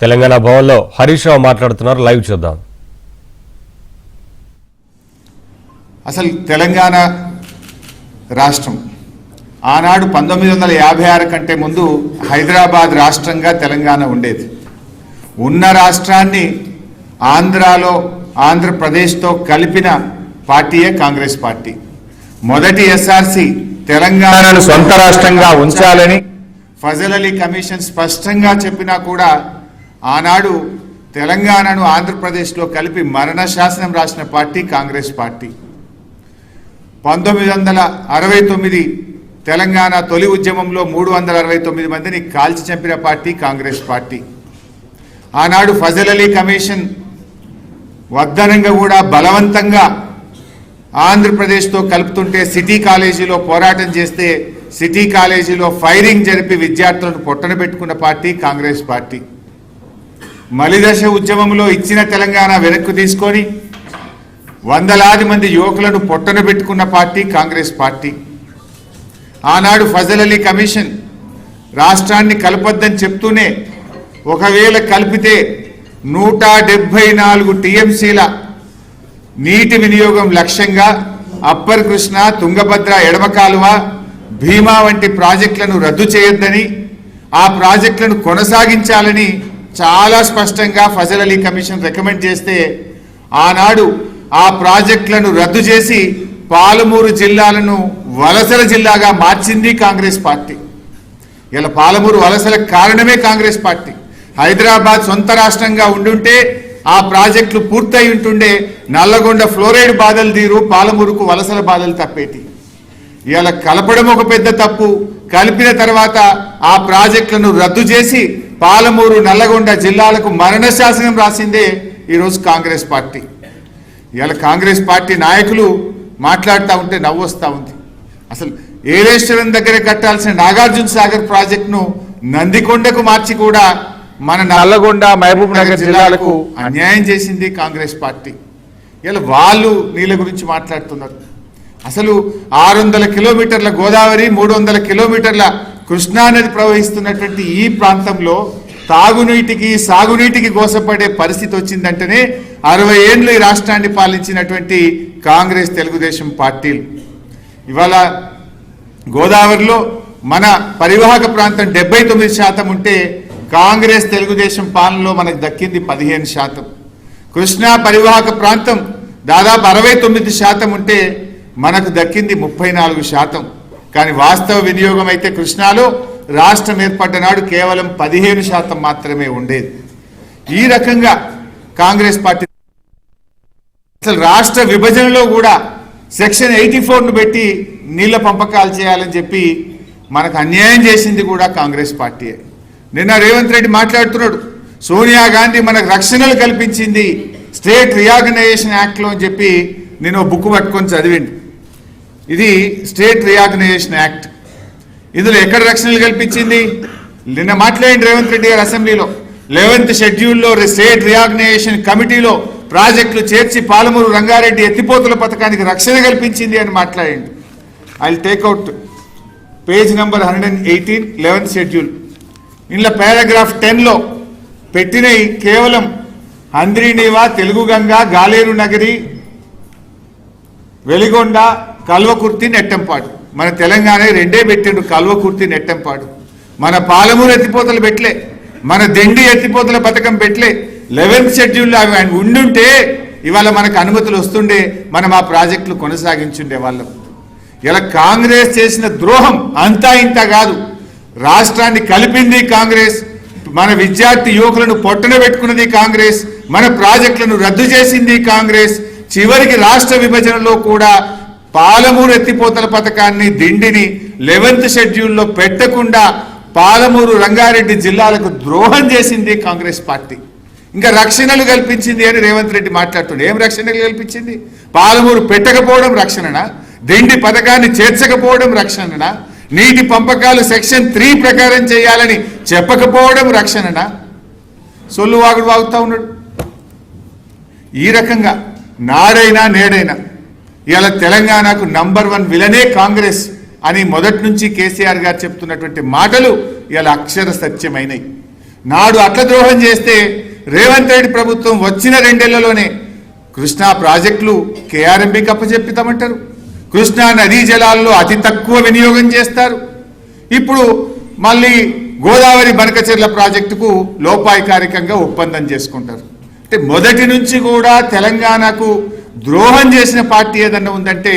తెలంగాణ భవన్లో హరీష్ రావు మాట్లాడుతున్నారు. లైవ్ చూద్దాం. అసలు తెలంగాణ రాష్ట్రం ఆనాడు 1956 కంటే ముందు హైదరాబాద్ రాష్ట్రంగా తెలంగాణ ఉండేది. ఉన్న రాష్ట్రాన్ని ఆంధ్రప్రదేశ్తో కలిపిన పార్టీయే కాంగ్రెస్ పార్టీ. మొదటి ఎస్ఆర్సి తెలంగాణను సొంత రాష్ట్రంగా ఉంచాలని ఫజల్ అలీ కమిషన్ స్పష్టంగా చెప్పినా కూడా ఆనాడు తెలంగాణను ఆంధ్రప్రదేశ్లో కలిపి మరణ శాసనం రాసిన పార్టీ కాంగ్రెస్ పార్టీ. 1969 తెలంగాణ తొలి ఉద్యమంలో 369 మందిని కాల్చి చంపిన పార్టీ కాంగ్రెస్ పార్టీ. ఆనాడు ఫజల్ అలీ కమిషన్ వద్దనంగా కూడా బలవంతంగా ఆంధ్రప్రదేశ్తో కలుపుతుంటే సిటీ కాలేజీలో పోరాటం చేస్తే సిటీ కాలేజీలో ఫైరింగ్ జరిపి విద్యార్థులను పొట్టన పెట్టుకున్న పార్టీ కాంగ్రెస్ పార్టీ. మలిదశ ఉద్యమంలో ఇచ్చిన తెలంగాణ వెనక్కు తీసుకొని వందలాది మంది యువకులను పొట్టన పెట్టుకున్న పార్టీ కాంగ్రెస్ పార్టీ. ఆనాడు ఫజల్ అలీ కమిషన్ రాష్ట్రాన్ని కలపొద్దని చెప్తూనే ఒకవేళ కలిపితే 174 టీఎంసీల నీటి వినియోగం లక్ష్యంగా అప్పర్ కృష్ణ, తుంగభద్ర ఎడమ కాలువ, భీమా వంటి ప్రాజెక్టులను రద్దు చేయొద్దని, ఆ ప్రాజెక్టులను కొనసాగించాలని చాలా స్పష్టంగా ఫజల్ అలీ కమిషన్ రికమెండ్ చేస్తే ఆనాడు ఆ ప్రాజెక్టులను రద్దు చేసి పాలమూరు జిల్లాలను వలసల జిల్లాగా మార్చింది కాంగ్రెస్ పార్టీ. ఇలా పాలమూరు వలసలకు కారణమే కాంగ్రెస్ పార్టీ. హైదరాబాద్ సొంత రాష్ట్రంగా ఉండుంటే ఆ ప్రాజెక్టులు పూర్తయి ఉంటుండే నల్లగొండ ఫ్లోరైడ్ బాధలు తీరు, పాలమూరుకు వలసల బాధలు తప్పేటి. ఇలా కలపడం ఒక పెద్ద తప్పు. కలిపిన తర్వాత ఆ ప్రాజెక్టులను రద్దు చేసి పాలమూరు, నల్లగొండ జిల్లాలకు మరణ శాసనం రాసిందే ఈరోజు కాంగ్రెస్ పార్టీ. ఇలా కాంగ్రెస్ పార్టీ నాయకులు మాట్లాడుతూ ఉంటే నవ్వు వస్తూ ఉంది. అసలు ఏలేశ్వరం దగ్గర కట్టాల్సిన నాగార్జున సాగర్ ప్రాజెక్టును నందికొండకు మార్చి కూడా మన నల్లగొండ, మహబూబ్ నగర్ జిల్లాలకు అన్యాయం చేసింది కాంగ్రెస్ పార్టీ. ఇలా వాళ్ళు నీళ్ళ గురించి మాట్లాడుతున్నారు. అసలు 600 కిలోమీటర్ల గోదావరి, 300 కిలోమీటర్ల కృష్ణానది ప్రవహిస్తున్నటువంటి ఈ ప్రాంతంలో తాగునీటికి, సాగునీటికి గోసపడే పరిస్థితి వచ్చిందంటేనే 60 ఏళ్ళు ఈ రాష్ట్రాన్ని పాలించినటువంటి కాంగ్రెస్, తెలుగుదేశం పార్టీలు ఇవాళ గోదావరిలో మన పరివాహక ప్రాంతం 79% ఉంటే కాంగ్రెస్, తెలుగుదేశం పాలనలో మనకు దక్కింది 15%. కృష్ణా పరివాహక ప్రాంతం దాదాపు 69% ఉంటే మనకు దక్కింది 34%. కానీ వాస్తవ వినియోగం అయితే కృష్ణాలో రాష్ట్రం ఏర్పడ్డ నాడు కేవలం 15% మాత్రమే ఉండేది. ఈ రకంగా కాంగ్రెస్ పార్టీ అసలు రాష్ట్ర విభజనలో కూడా సెక్షన్ 84ను పెట్టి నీళ్ల పంపకాలు చేయాలని చెప్పి మనకు అన్యాయం చేసింది కూడా కాంగ్రెస్ పార్టీయే. నిన్న రేవంత్ రెడ్డి మాట్లాడుతున్నాడు, సోనియా గాంధీ మనకు రక్షణలు కల్పించింది స్టేట్ రీఆర్గనైజేషన్ యాక్ట్లో అని చెప్పి నేను బుక్ పట్టుకొని చదివింది. ఇది స్టేట్ రీఆర్గనైజేషన్ యాక్ట్. ఇందులో ఎక్కడ రక్షణలు కల్పించింది? నిన్న మాట్లాడింది రేవంత్ రెడ్డి గారు అసెంబ్లీలో 11th షెడ్యూల్లో స్టేట్ రీఆర్గనైజేషన్ కమిటీలో ప్రాజెక్టులు చేర్చి పాలమూరు రంగారెడ్డి ఎత్తిపోతుల పథకానికి రక్షణ కల్పించింది అని మాట్లాడింది. I will take out page number 118 11th షెడ్యూల్. ఇందులో పారాగ్రాఫ్ 10లో పెట్టినవి కేవలం హంద్రీనీవా, తెలుగు గంగా, గాలేరు నగరి, వెలిగొండ, కల్వకుర్తి, నెట్టంపాడు. మన తెలంగాణ రెండే పెట్టిండు, కల్వకుర్తి, నెట్టంపాడు. మన పాలమూరు ఎత్తిపోతలు పెట్టలే, మన దెండి ఎత్తిపోతల పథకం పెట్టలే. 11th షెడ్యూల్లో అవి ఉండుంటే ఇవాళ మనకు అనుమతులు వస్తుండే, మనం ఆ ప్రాజెక్టులు కొనసాగించుండే వాళ్ళం. ఇలా కాంగ్రెస్ చేసిన ద్రోహం అంతా ఇంత కాదు. రాష్ట్రాన్ని కలిపింది కాంగ్రెస్, మన విద్యార్థి యువకులను పొట్టన పెట్టుకున్నది కాంగ్రెస్, మన ప్రాజెక్టులను రద్దు చేసింది కాంగ్రెస్. చివరికి రాష్ట్ర విభజనలో కూడా పాలమూరు ఎత్తిపోతల పథకాన్ని, దిండిని 11th షెడ్యూల్లో పెట్టకుండా పాలమూరు, రంగారెడ్డి జిల్లాలకు ద్రోహం చేసింది కాంగ్రెస్ పార్టీ. ఇంకా రక్షణలు కల్పించింది అని రేవంత్ రెడ్డి మాట్లాడుతుండే. ఏం రక్షణలు కల్పించింది? పాలమూరు పెట్టకపోవడం రక్షణనా? దిండి పథకాన్ని చేర్చకపోవడం రక్షణనా? నీటి పంపకాలు సెక్షన్ 3 ప్రకారం చేయాలని చెప్పకపోవడం రక్షణనా? సొల్లు వాగుడు వాగుతూ ఉన్నాడు. ఈ రకంగా నాడైనా నేడైనా ఇవాళ తెలంగాణకు నంబర్ 1 విలనే కాంగ్రెస్ అని మొదటి నుంచి కేసీఆర్ గారు చెప్తున్నటువంటి మాటలు ఇవాళ అక్షర సత్యమైనవి. నాడు అట్ల ద్రోహం చేస్తే రేవంత్ రెడ్డి ప్రభుత్వం వచ్చిన 2 నెలల్లోనే కృష్ణా ప్రాజెక్టులు కేఆర్ఎంబీకి అప్పచెప్పితామంటారు. కృష్ణా నదీ జలాల్లో అతి తక్కువ వినియోగం చేస్తారు. ఇప్పుడు మళ్ళీ గోదావరి బనకచెర్ల ప్రాజెక్టుకు లోపాయికారికంగా ఒప్పందం చేసుకుంటారు. అంటే మొదటి నుంచి కూడా తెలంగాణకు ద్రోహం చేసిన పార్టీ ఏదన్నా ఉందంటే